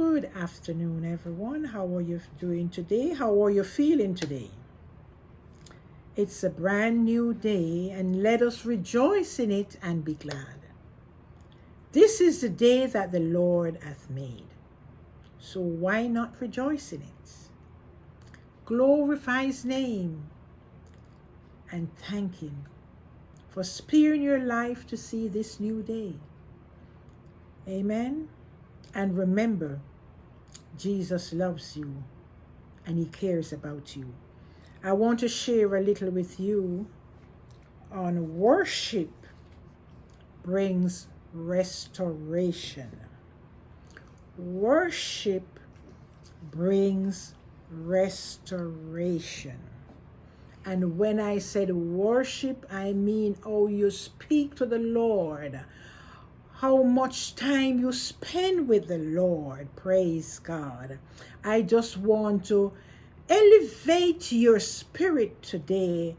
Good afternoon, everyone. How are you doing today? How are you feeling today? It's a brand new day, and let us rejoice in it and be glad. This is the day that the Lord hath made, so why not rejoice in it? Glorify His name and thank Him for sparing your life to see this new day. Amen. And remember, Jesus loves you and He cares about you. I want to share a little with you on worship brings restoration. Worship brings restoration. And when I said worship, I mean how you speak to the Lord, how much time you spend with the Lord. Praise God. I just want to elevate your spirit today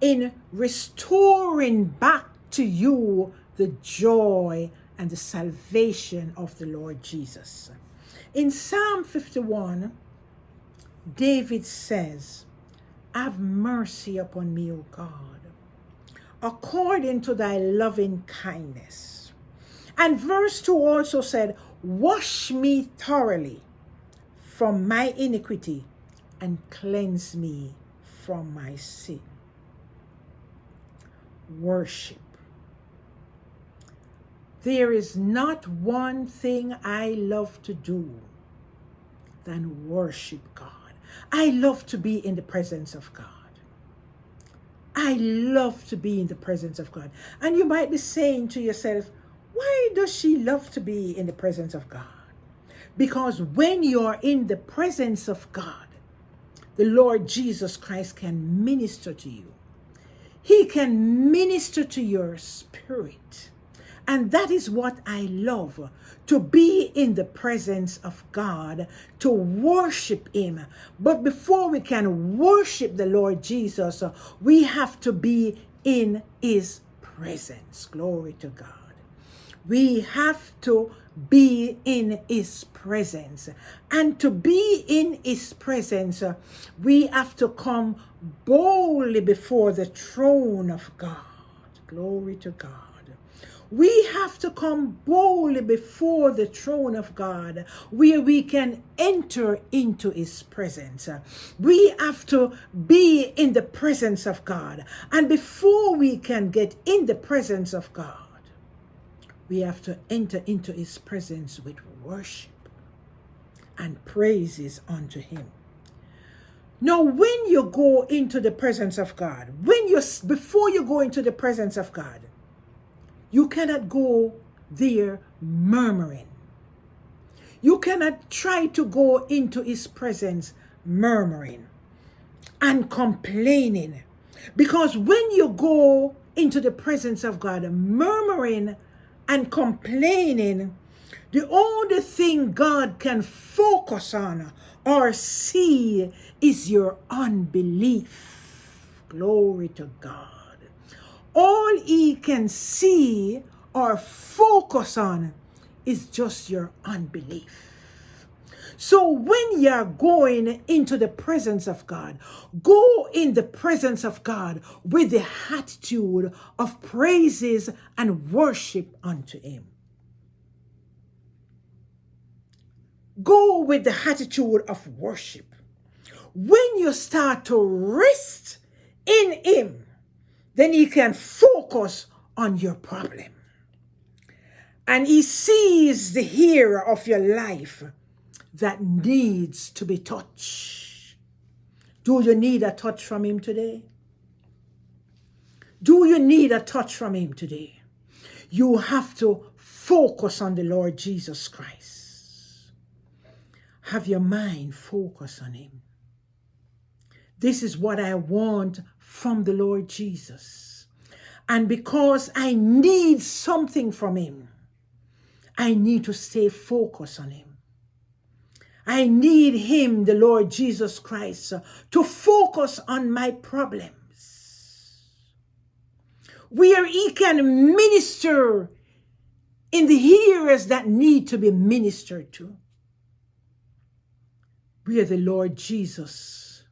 in restoring back to you the joy and the salvation of the Lord Jesus. In Psalm 51, David says, "Have mercy upon me, O God, according to thy loving kindness." And verse 2 also said, "Wash me thoroughly from my iniquity and cleanse me from my sin." Worship. There is not one thing I love to do than worship God. I love to be in the presence of God. I love to be in the presence of God. And you might be saying to yourself, why does she love to be in the presence of God? Because when you are in the presence of God, the Lord Jesus Christ can minister to you. He can minister to your spirit. And that is what I love, to be in the presence of God, to worship Him. But before we can worship the Lord Jesus, we have to be in His presence. Glory to God. We have to be in His presence. And to be in His presence, we have to come boldly before the throne of God. Glory to God. We have to come boldly before the throne of God, where we can enter into His presence. We have to be in the presence of God. And before we can get in the presence of God, we have to enter into His presence with worship and praises unto Him. Now, when you go into the presence of God, before you go into the presence of God, you cannot go there murmuring. You cannot try to go into His presence murmuring and complaining. Because when you go into the presence of God murmuring and complaining, the only thing God can focus on or see is your unbelief. Glory to God. All He can see or focus on is just your unbelief. So when you're going into the presence of God, go in the presence of God with the attitude of praises and worship unto Him. Go with the attitude of worship. When you start to rest in Him, then He can focus on your problem. And He sees the area of your life that needs to be touched. Do you need a touch from Him today? Do you need a touch from Him today? You have to focus on the Lord Jesus Christ. Have your mind focused on Him. This is what I want from the Lord Jesus. And because I need something from Him, I need to stay focused on Him. I need Him, the Lord Jesus Christ, to focus on my problems, where He can minister in the areas that need to be ministered to. where the Lord Jesus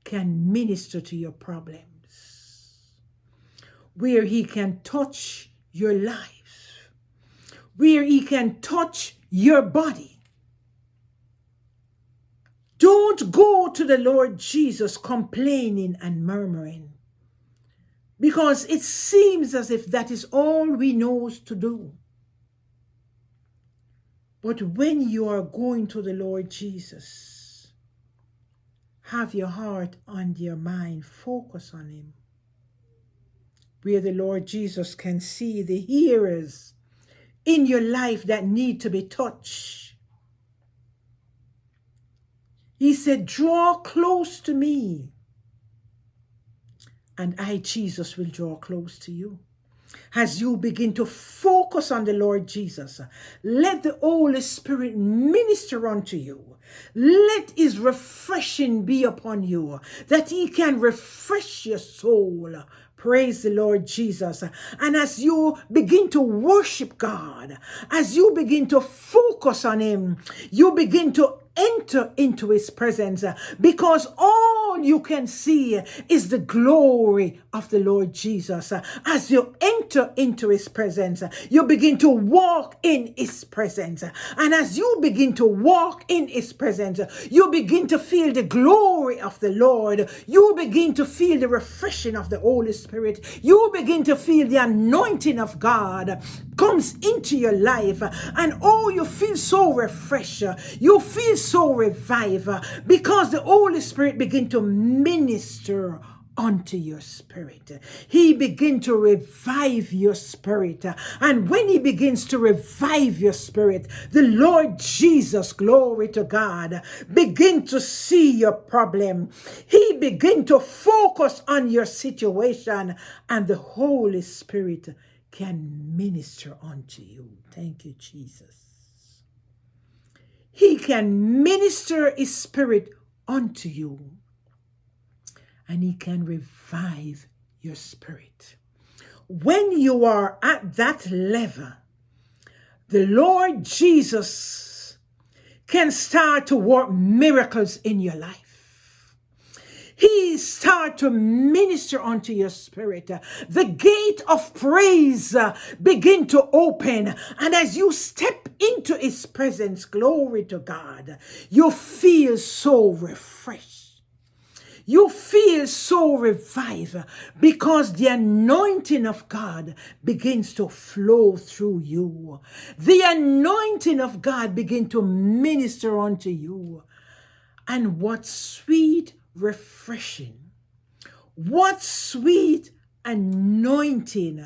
can minister to your problems, where he can touch your life, where he can touch your body. Don't go to the Lord Jesus complaining and murmuring, because it seems as if that is all we know to do. But when you are going to the Lord Jesus, have your heart and your mind focus on him, where the Lord Jesus can see the areas in your life that need to be touched. He said, draw close to me, and I, Jesus, will draw close to you. As you begin to focus on the Lord Jesus, let the Holy Spirit minister unto you. Let his refreshing be upon you, that he can refresh your soul. Praise the Lord Jesus. And as you begin to worship God, as you begin to focus on him, you begin to enter into his presence, because all you can see is the glory of the Lord Jesus. As you enter into his presence, you begin to walk in his presence. And as you begin to walk in his presence, you begin to feel the glory of the Lord. You begin to feel the refreshing of the Holy Spirit. You begin to feel the anointing of God comes into your life, and oh, you feel so refreshed. You feel so revived, because the Holy Spirit begin to minister unto your spirit. He begin to revive your spirit, and when he begins to revive your spirit, the Lord Jesus, glory to God, begin to see your problem. He begin to focus on your situation, and the Holy Spirit can minister unto you. Thank you, Jesus. He can minister his spirit unto you, and he can revive your spirit. When you are at that level, the Lord Jesus can start to work miracles in your life. He start to minister unto your spirit. The gate of praise begin to open. And as you step into his presence, glory to God, you feel so refreshed. You feel so revived, because the anointing of God begins to flow through you. The anointing of God begin to minister unto you. And what sweet refreshing, what sweet anointing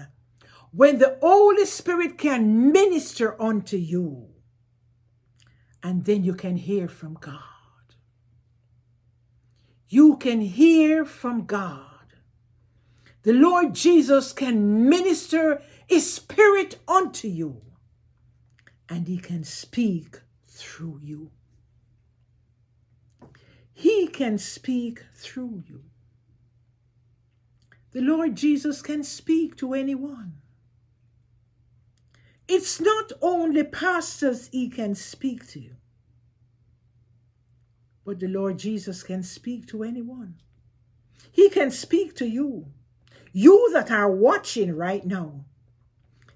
when the Holy Spirit can minister unto you, and then you can hear from God. You can hear from God. The Lord Jesus can minister his spirit unto you, and he can speak through you. He can speak through you. The Lord Jesus can speak to anyone. It's not only pastors he can speak to, but the Lord Jesus can speak to anyone. He can speak to you. You that are watching right now,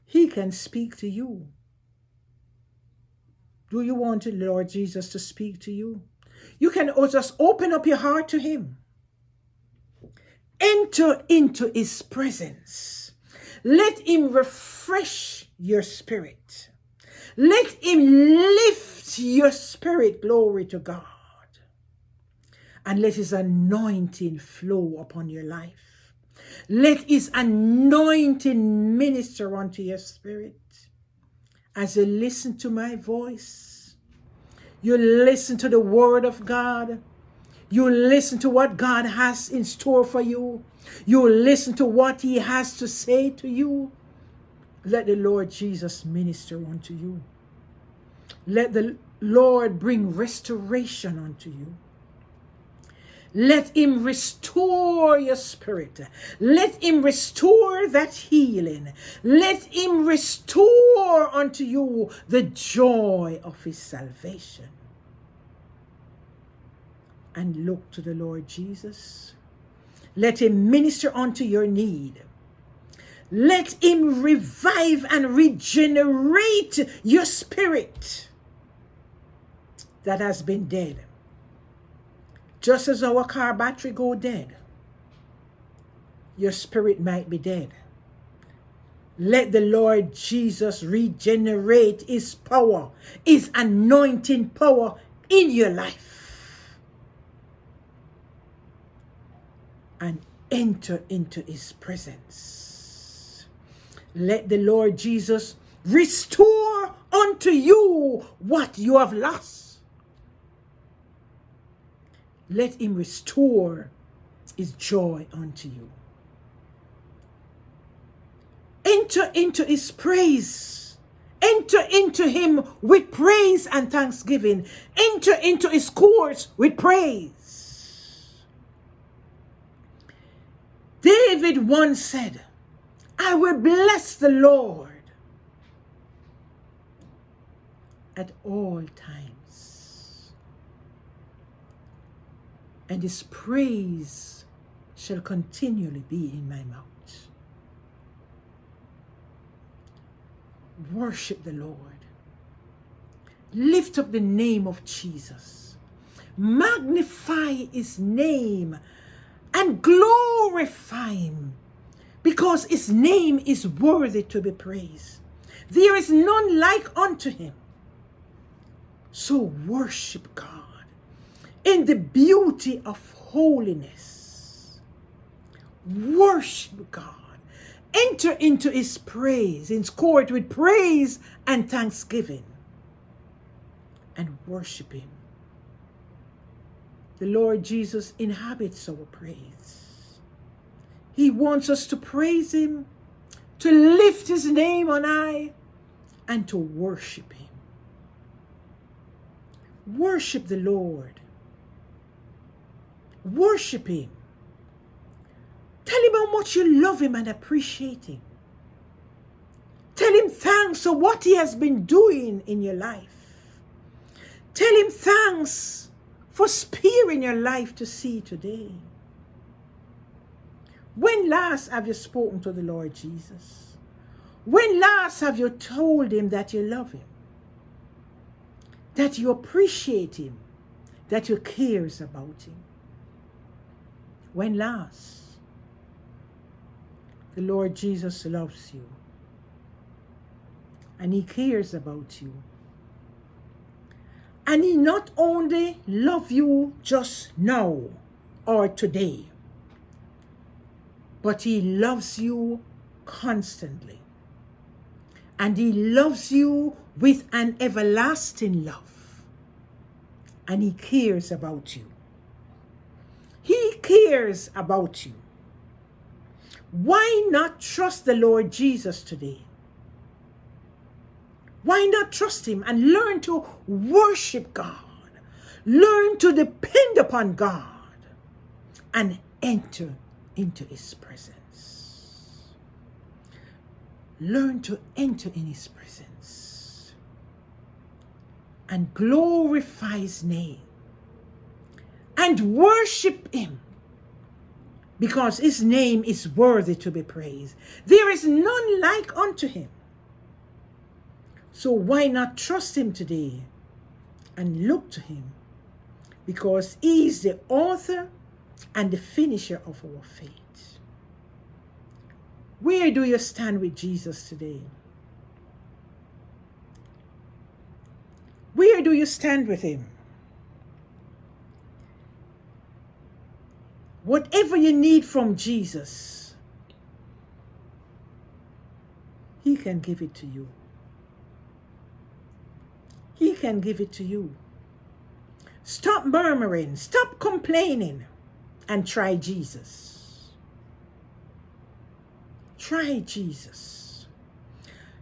he can speak to you. Do you want the Lord Jesus to speak to you? You can just open up your heart to him. Enter into his presence. Let him refresh your spirit. Let him lift your spirit, glory to God. And let his anointing flow upon your life. Let his anointing minister unto your spirit. As you listen to my voice, you listen to the word of God. You listen to what God has in store for you. You listen to what he has to say to you. Let the Lord Jesus minister unto you. Let the Lord bring restoration unto you. Let him restore your spirit. Let him restore that healing. Let him restore unto you the joy of his salvation. and look to the Lord Jesus. Let him minister unto your need. Let him revive and regenerate your spirit that has been dead. Just as our car battery go dead, your spirit might be dead. Let the Lord Jesus regenerate his power, his anointing power in your life. And enter into his presence. Let the Lord Jesus restore unto you what you have lost. Let him restore his joy unto you. Enter into his praise. Enter into him with praise and thanksgiving. Enter into his courts with praise. David once said, I will bless the Lord at all times, and his praise shall continually be in my mouth. Worship the Lord. Lift up the name of Jesus. Magnify his name and glorify him, because his name is worthy to be praised. There is none like unto him. So worship God in the beauty of holiness. Worship God. Enter into his praise, in his court with praise and thanksgiving, and worship him. The Lord Jesus inhabits our praise. He wants us to praise him, to lift his name on high, and to worship him. Worship the Lord. Worship him. Tell him how much you love him and appreciate him. Tell him thanks for what he has been doing in your life. Tell him thanks for sparing your life to see today. When last have you spoken to the Lord Jesus? When last have you told him that you love him? That you appreciate him? That you cares about him? When last? The Lord Jesus loves you, and he cares about you. And he not only loves you just now or today, but he loves you constantly. And he loves you with an everlasting love. And he cares about you. He cares about you. Why not trust the Lord Jesus today? Why not trust him and learn to worship God? Learn to depend upon God and enter into his presence. Learn to enter in his presence and glorify his name and worship him, because his name is worthy to be praised. There is none like unto him. So why not trust him today and look to him, because he is the author and the finisher of our faith. Where do you stand with Jesus today? Where do you stand with him? Whatever you need from Jesus, he can give it to you. He can give it to you. Stop murmuring, stop complaining, and try Jesus. Try Jesus.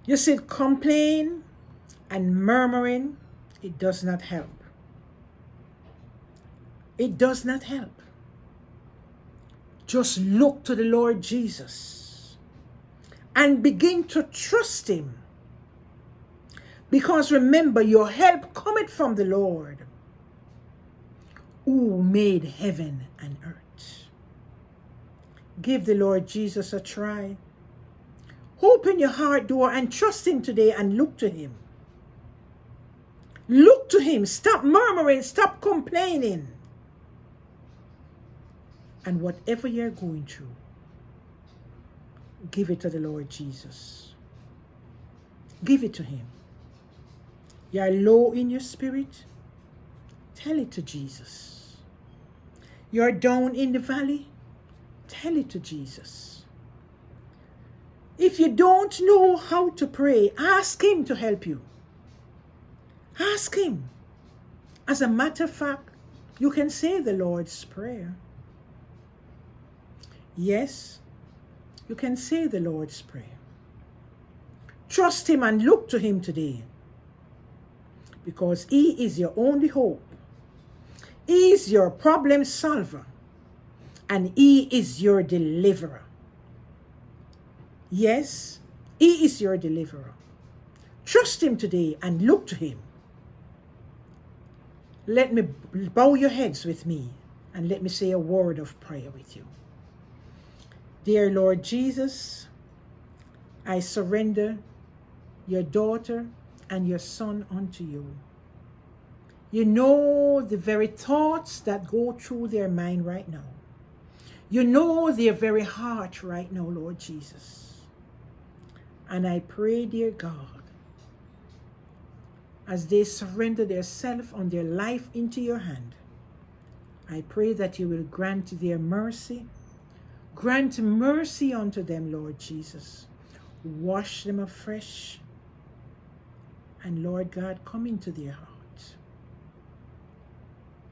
You see, complain and murmuring, it does not help. It does not help. Just look to the Lord Jesus and begin to trust him. Because remember, your help cometh from the Lord, who made heaven and earth. Give the Lord Jesus a try. Open your heart door and trust him today and look to him. Look to him. Stop murmuring. Stop complaining. And whatever you're going through, give it to the Lord Jesus. Give it to him. You're low in your spirit. Tell it to Jesus. You're down in the valley. Tell it to Jesus. If you don't know how to pray, ask him to help you. Ask him. As a matter of fact, you can say the Lord's Prayer. Yes, you can say the Lord's Prayer. Trust him and look to him today, because he is your only hope. He is your problem solver, and he is your deliverer. Yes, he is your deliverer. Trust him today and look to him. Let me bow your heads with me and let me say a word of prayer with you. Dear Lord Jesus, I surrender your daughter and your son unto you. You know the very thoughts that go through their mind right now. You know their very heart right now, Lord Jesus. And I pray, dear God, as they surrender their self and their life into your hand, I pray that you will grant their mercy. Grant mercy unto them, Lord Jesus. Wash them afresh. And Lord God, come into their heart.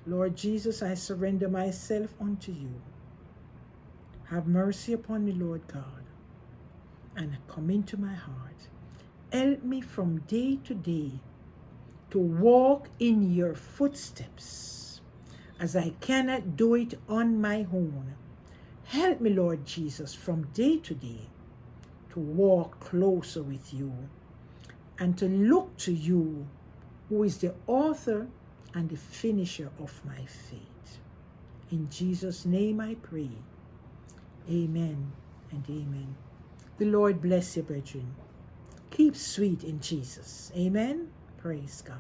Lord Jesus, I surrender myself unto you. Have mercy upon me, Lord God, and come into my heart. Help me from day to day to walk in your footsteps, as I cannot do it on my own. Help me, Lord Jesus, from day to day to walk closer with you and to look to you, who is the author and the finisher of my faith. In Jesus' name I pray. Amen and amen. The Lord bless you, brethren. Keep sweet in Jesus. Amen. Praise God.